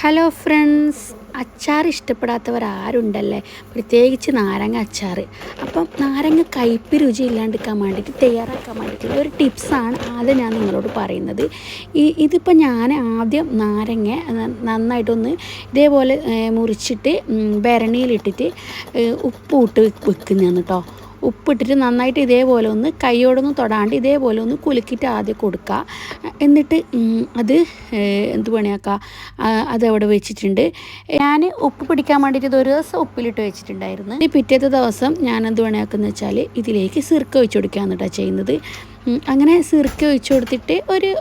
Hello friends, അച്ചാർ ഇഷ്ടപ്പെടാത്തവർ ആരുണ്ടല്ലേ? പ്രത്യേകിച്ച് നാരങ്ങ അച്ചാർ. അപ്പം നാരങ്ങ കയ്പ്പ് രുചി ഇല്ലാണ്ടിരിക്കാൻ വേണ്ടിയിട്ട് തയ്യാറാക്കാൻ വേണ്ടിയിട്ടുള്ള ഒരു ടിപ്സാണ് ആദ്യം ഞാൻ നിങ്ങളോട് പറയുന്നത്. ഇതിപ്പോൾ ഞാൻ ആദ്യം നാരങ്ങ നന്നായിട്ടൊന്ന് ഇതേപോലെ മുറിച്ചിട്ട് ഭരണിയിലിട്ടിട്ട് ഉപ്പ് ഇട്ട് വെക്കുന്നതാണ് കേട്ടോ. ഉപ്പിട്ടിട്ട് നന്നായിട്ട് ഇതേപോലെ ഒന്ന് കൈയോടൊന്നും തൊടാണ്ട് ഇതേപോലെ ഒന്ന് കുലുക്കിയിട്ട് ആദ്യം കൊടുക്കുക. എന്നിട്ട് അത് എന്ത് പണിയാക്കുക, അതവിടെ വെച്ചിട്ടുണ്ട്. ഞാൻ ഉപ്പ് പിടിക്കാൻ വേണ്ടിയിട്ട് ഇതൊരു ദിവസം ഉപ്പിലിട്ട് വെച്ചിട്ടുണ്ടായിരുന്നു. ഈ പിറ്റേത്തെ ദിവസം ഞാൻ എന്ത് പണിയാക്കുന്നത് വെച്ചാൽ ഇതിലേക്ക് സിർക്ക ഒഴിച്ച് കൊടുക്കുകയാണ് കേട്ടോ ചെയ്യുന്നത്. അങ്ങനെ സിർക്ക ഒഴിച്ച് കൊടുത്തിട്ട്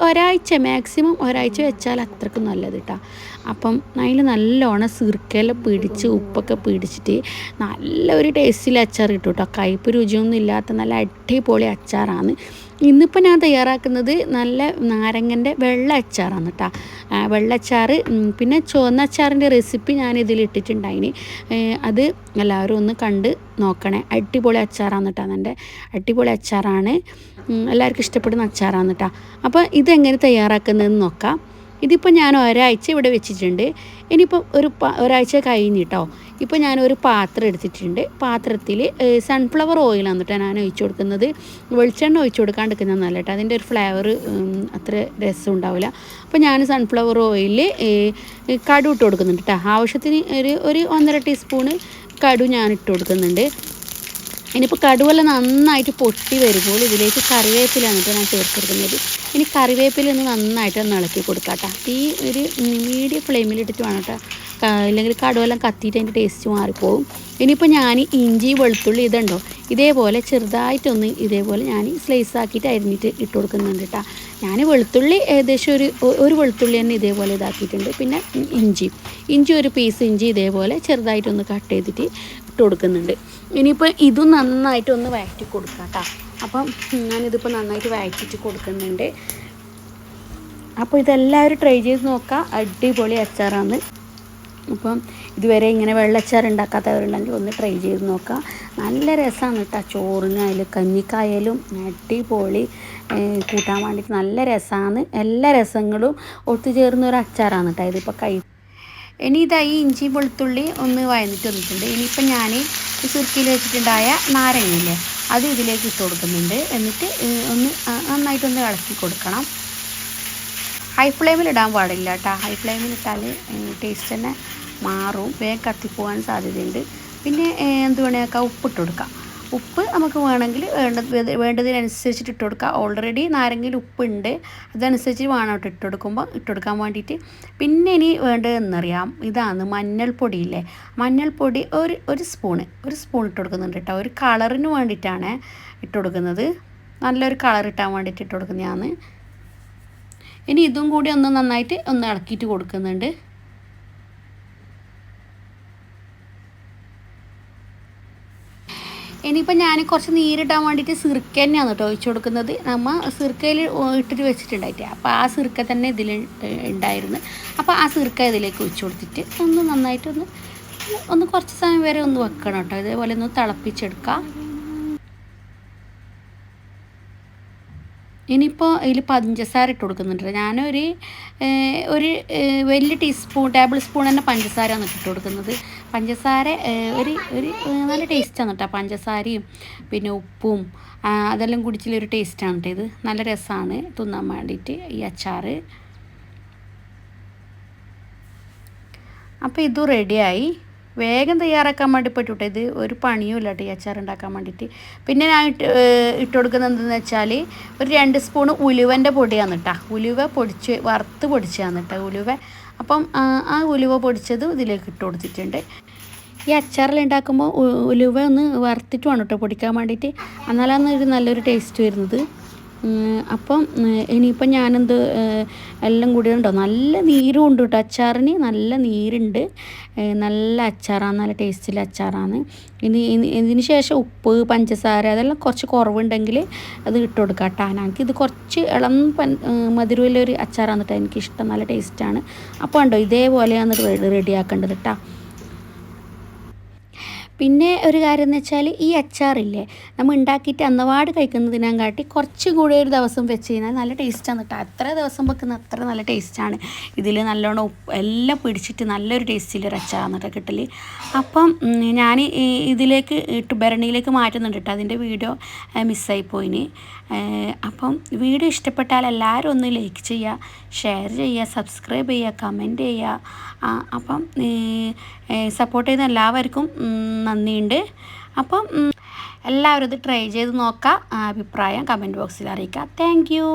ഒരാഴ്ച മാക്സിമം ഒരാഴ്ച വെച്ചാൽ അത്രക്കും നല്ലത് കേട്ടോ. അപ്പം അതിൽ നല്ലോണം സിർക്കയെല്ലാം പിടിച്ച് ഉപ്പൊക്കെ പിടിച്ചിട്ട് നല്ലൊരു ടേസ്റ്റിൽ അച്ചാർ കിട്ടും കേട്ടോ. കയ്പ്പ് രുചിയൊന്നും ഇല്ലാത്ത നല്ല അടിപൊളി അച്ചാറാണ്. ഇന്നിപ്പോൾ ഞാൻ തയ്യാറാക്കുന്നത് നല്ല നാരങ്ങൻ്റെ വെള്ള അച്ചാറാണ് കേട്ടോ. വെള്ള അച്ചാർ പിന്നെ ചുവന്ന അച്ചാറിൻ്റെ റെസിപ്പി ഞാൻ ഇതിലിട്ടിട്ടുണ്ടായിന്. അത് എല്ലാവരും ഒന്ന് കണ്ട് നോക്കണേ. അടിപൊളി അച്ചാറാണ് കേട്ടോ. എൻ്റെ അടിപൊളി അച്ചാറാണ്, എല്ലാവർക്കും ഇഷ്ടപ്പെടുന്ന അച്ചാറാണ് കേട്ടോ. അപ്പോൾ ഇതെങ്ങനെ തയ്യാറാക്കുന്നതെന്ന് നോക്കാം. ഇതിപ്പോൾ ഞാൻ ഒരാഴ്ച ഇവിടെ വെച്ചിട്ടുണ്ട്. ഇനിയിപ്പം ഒരാഴ്ച കഴിഞ്ഞ് കേട്ടോ. ഇപ്പോൾ ഞാനൊരു പാത്രം എടുത്തിട്ടുണ്ട്. പാത്രത്തിൽ സൺഫ്ലവർ ഓയിലാണ് കേട്ടോ ഞാൻ ഒഴിച്ചു കൊടുക്കുന്നത്. വെളിച്ചെണ്ണ ഒഴിച്ചു കൊടുക്കാണ്ടിരിക്കുന്നത് നല്ല കേട്ടോ. അതിൻ്റെ ഒരു ഫ്ലേവർ അത്ര രസം ഉണ്ടാവില്ല. അപ്പോൾ ഞാൻ സൺഫ്ലവർ ഓയിലിൽ കടു ഇട്ട് കൊടുക്കുന്നുണ്ട് കേട്ടോ. ആവശ്യത്തിന് ഒരു 1.5 ടീസ്പൂണ് കടു ഞാൻ ഇട്ട് കൊടുക്കുന്നുണ്ട്. ഇനിയിപ്പോൾ കടുവെല്ലാം നന്നായിട്ട് പൊട്ടി വരുമ്പോൾ ഇതിലേക്ക് കറിവേപ്പിലാണ് കേട്ടോ ഞാൻ ചേർത്ത് കൊടുക്കുന്നത്. ഇനി കറിവേപ്പില ഒന്ന് നന്നായിട്ട് ഇളക്കി കൊടുക്കാം കേട്ടോ. ഒരു മീഡിയം ഫ്ലെയിമിലിട്ടിട്ട് വേണം കേട്ടോ, ഇല്ലെങ്കിൽ കടുവെല്ലാം കത്തിയിട്ട് അതിൻ്റെ ടേസ്റ്റ് മാറിപ്പോവും. ഇനിയിപ്പോൾ ഞാൻ ഇഞ്ചി വെളുത്തുള്ളി ഇതുണ്ടോ ഇതേപോലെ ചെറുതായിട്ടൊന്ന് ഇതേപോലെ ഞാൻ സ്ലൈസ് ആക്കിയിട്ട് അരിഞ്ഞിട്ട് ഇട്ട് കൊടുക്കുന്നുണ്ട് കേട്ടോ. ഞാൻ വെളുത്തുള്ളി ഏകദേശം ഒരു വെളുത്തുള്ളി തന്നെ ഇതേപോലെ ഇതാക്കിയിട്ടുണ്ട്. പിന്നെ ഇഞ്ചി ഒരു പീസ് ഇഞ്ചി ഇതേപോലെ ചെറുതായിട്ടൊന്ന് കട്ട് ചെയ്തിട്ട് ഇട്ട് കൊടുക്കുന്നുണ്ട്. ഇനിയിപ്പോൾ ഇതും നന്നായിട്ടൊന്ന് വഴറ്റി കൊടുക്കാം കേട്ടോ. അപ്പം ഞാനിതിപ്പോൾ നന്നായിട്ട് വഴറ്റിയിട്ട് കൊടുക്കുന്നുണ്ട്. അപ്പോൾ ഇതെല്ലാവരും ട്രൈ ചെയ്ത് നോക്കാം. അടിപൊളി അച്ചാറാണ്. അപ്പം ഇതുവരെ ഇങ്ങനെ വെള്ളച്ചാർ ഉണ്ടാക്കാത്തവരുണ്ടെങ്കിൽ ഒന്ന് ട്രൈ ചെയ്ത് നോക്കാം. നല്ല രസമാണ് കേട്ടോ. ചോറിനായാലും കഞ്ഞിക്കായാലും അടിപൊളി കൂട്ടാൻ വേണ്ടിയിട്ട് നല്ല രസമാണ്. എല്ലാ രസങ്ങളും ഒത്തുചേർന്ന ഒരു അച്ചാറാണ് കേട്ടോ ഇതിപ്പോൾ ഇനി ഇതായി ഇഞ്ചി വെളുത്തുള്ളി ഒന്ന് വഴന്നിട്ട് വന്നിട്ടുണ്ട്. ഇനിയിപ്പോൾ ഞാൻ സുർക്കിയിൽ വെച്ചിട്ടുണ്ടായ നാരങ്ങയില്ലേ അത് ഇതിലേക്ക് ഇട്ട് കൊടുക്കുന്നുണ്ട്. എന്നിട്ട് ഒന്ന് നന്നായിട്ടൊന്ന് ഇളക്കി കൊടുക്കണം. ഹൈ ഫ്ലെയിമിൽ ഇടാൻ പാടില്ല കേട്ടോ. ഹൈ ഫ്ലെയിമിൽ ഇട്ടാൽ ടേസ്റ്റ് തന്നെ മാറും, വേഗം കത്തിപ്പോകാൻ സാധ്യതയുണ്ട്. പിന്നെ എന്ത് വേണമെങ്കിൽ ഉപ്പിട്ട് കൊടുക്കാം. ഉപ്പ് നമുക്ക് വേണമെങ്കിൽ വേണ്ടതിനനുസരിച്ചിട്ട് ഇട്ട് കൊടുക്കുക. ഓൾറെഡി നാരങ്ങയിൽ ഉപ്പുണ്ട്, അതനുസരിച്ച് വേണം ഇട്ട് കൊടുക്കാൻ വേണ്ടിയിട്ട്. പിന്നെ ഇനി വേണ്ടതെന്നറിയാം, ഇതാണ് മഞ്ഞൾപ്പൊടിയില്ലേ. മഞ്ഞൾപ്പൊടി ഒരു സ്പൂൺ ഇട്ട് കൊടുക്കുന്നുണ്ട് കേട്ടോ. ഒരു കളറിന് വേണ്ടിയിട്ടാണ് ഇട്ട് കൊടുക്കുന്നത്. നല്ലൊരു കളർ ഇട്ടാൻ വേണ്ടിയിട്ട് ഇട്ട് കൊടുക്കുന്നതാണ്. ഇനി ഇതും കൂടി ഒന്ന് നന്നായിട്ട് ഒന്ന് ഇളക്കിയിട്ട് കൊടുക്കുന്നുണ്ട്. ഇനിയിപ്പോൾ ഞാൻ കുറച്ച് നീരിട്ടാൻ വേണ്ടിയിട്ട് സിർക്ക തന്നെയാണ് കേട്ടോ ഒഴിച്ച് കൊടുക്കുന്നത്. നമ്മൾ സിർക്കയിൽ ഇട്ടിട്ട് വെച്ചിട്ടുണ്ടായിട്ട് അപ്പോൾ ആ സിർക്ക തന്നെ ഇതിൽ ഉണ്ടായിരുന്നു. അപ്പോൾ ആ സിർക്ക ഇതിലേക്ക് ഒഴിച്ച് കൊടുത്തിട്ട് ഒന്ന് നന്നായിട്ടൊന്ന് കുറച്ച് സമയം വരെ ഒന്ന് വെക്കണം കേട്ടോ. ഇതേപോലെ ഒന്ന് തിളപ്പിച്ചെടുക്കാം. ഇനിയിപ്പോൾ ഇതിൽ പഞ്ചസാര ഇട്ട് കൊടുക്കുന്നുണ്ട്. ഞാനൊരു വലിയ ടേബിൾ സ്പൂൺ തന്നെ പഞ്ചസാരയാണ് ഇട്ട് കൊടുക്കുന്നത്. പഞ്ചസാര ഒരു നല്ല ടേസ്റ്റാണ് കേട്ടോ. പഞ്ചസാരയും പിന്നെ ഉപ്പും അതെല്ലാം കുടിച്ചിലൊരു ടേസ്റ്റാണ് കേട്ടോ. ഇത് നല്ല രസമാണ് തിന്നാൻ വേണ്ടിയിട്ട് ഈ അച്ചാർ. അപ്പോൾ ഇതും റെഡിയായി. വേഗം തയ്യാറാക്കാൻ വേണ്ടി പറ്റൂട്ടെ. ഇത് ഒരു പണിയുമില്ല കേട്ടോ ഈ അച്ചാർ ഉണ്ടാക്കാൻ വേണ്ടിയിട്ട്. പിന്നെ ഞാൻ ഇട്ട് കൊടുക്കുന്നത് എന്തെന്ന് വെച്ചാൽ ഒരു 2 സ്പൂൺ ഉലുവൻ്റെ പൊടിയാണ് കേട്ടോ. ഉലുവ വറുത്ത് പൊടിച്ചതാണ് കേട്ടോ ഉലുവ. അപ്പം ആ ഉലുവ പൊടിച്ചത് ഇതിലേക്ക് ഇട്ട് കൊടുത്തിട്ടുണ്ട്. ഈ അച്ചാറിൽ ഉണ്ടാക്കുമ്പോൾ ഉലുവ ഒന്ന് വറുത്തിട്ട് വേണം കേട്ടോ പൊടിക്കാൻ വേണ്ടിയിട്ട്. എന്നാലാണ് ഒരു നല്ലൊരു ടേസ്റ്റ് വരുന്നത്. അപ്പം ഇനിയിപ്പം ഞാനെന്ത് എല്ലാം കൂടി ഉണ്ടോ നല്ല നീരും ഉണ്ട് കേട്ടോ അച്ചാറിന്. നല്ല നീരുണ്ട്. നല്ല അച്ചാറാണ്, നല്ല ടേസ്റ്റിലെ അച്ചാറാണ്. ഇതിന് ശേഷം ഉപ്പ് പഞ്ചസാര അതെല്ലാം കുറച്ച് കുറവുണ്ടെങ്കിൽ അത് ഇട്ട് കൊടുക്കാം കേട്ടോ. എനിക്കിത് കുറച്ച് ഇളം മധുരമുള്ളൊരു അച്ചാറാണ് കേട്ടോ എനിക്കിഷ്ടം. നല്ല ടേസ്റ്റാണ്. അപ്പോൾ ഉണ്ടോ ഇതേപോലെയാണ് റെഡിയാക്കേണ്ടത് കേട്ടോ. പിന്നെ ഒരു കാര്യം എന്ന് വെച്ചാൽ ഈ അച്ചാറില്ലേ നമ്മൾ ഉണ്ടാക്കിയിട്ട് അന്നപാട് കഴിക്കുന്നതിനെക്കാട്ടി കുറച്ചും കൂടി ഒരു ദിവസം വെച്ച് കഴിഞ്ഞാൽ നല്ല ടേസ്റ്റാണ് കേട്ടോ. അത്ര ദിവസം വെക്കുന്ന അത്ര നല്ല ടേസ്റ്റാണ്. ഇതിൽ നല്ലോണം ഉപ്പ് എല്ലാം പിടിച്ചിട്ട് നല്ലൊരു ടേസ്റ്റിലൊരു അച്ചാറാണ് കേട്ടോ കിട്ടൽ. അപ്പം ഞാൻ ഇതിലേക്ക് ഭരണിയിലേക്ക് മാറ്റുന്നുണ്ട് കേട്ടോ. അതിൻ്റെ വീഡിയോ മിസ്സായിപ്പോയിന്. അപ്പം വീഡിയോ ഇഷ്ടപ്പെട്ടാൽ എല്ലാവരും ഒന്ന് ലൈക്ക് ചെയ്യുക, ഷെയർ ചെയ്യുക, സബ്സ്ക്രൈബ് ചെയ്യുക, കമൻറ്റ് ചെയ്യുക. അപ്പം സപ്പോർട്ട് ചെയ്യുന്ന എല്ലാവർക്കും നന്ദിയുണ്ട്. അപ്പം എല്ലാവരും ഇത് ട്രൈ ചെയ്ത് നോക്കുക. അഭിപ്രായം കമൻറ്റ് ബോക്സിൽ അറിയിക്കുക. Thank you.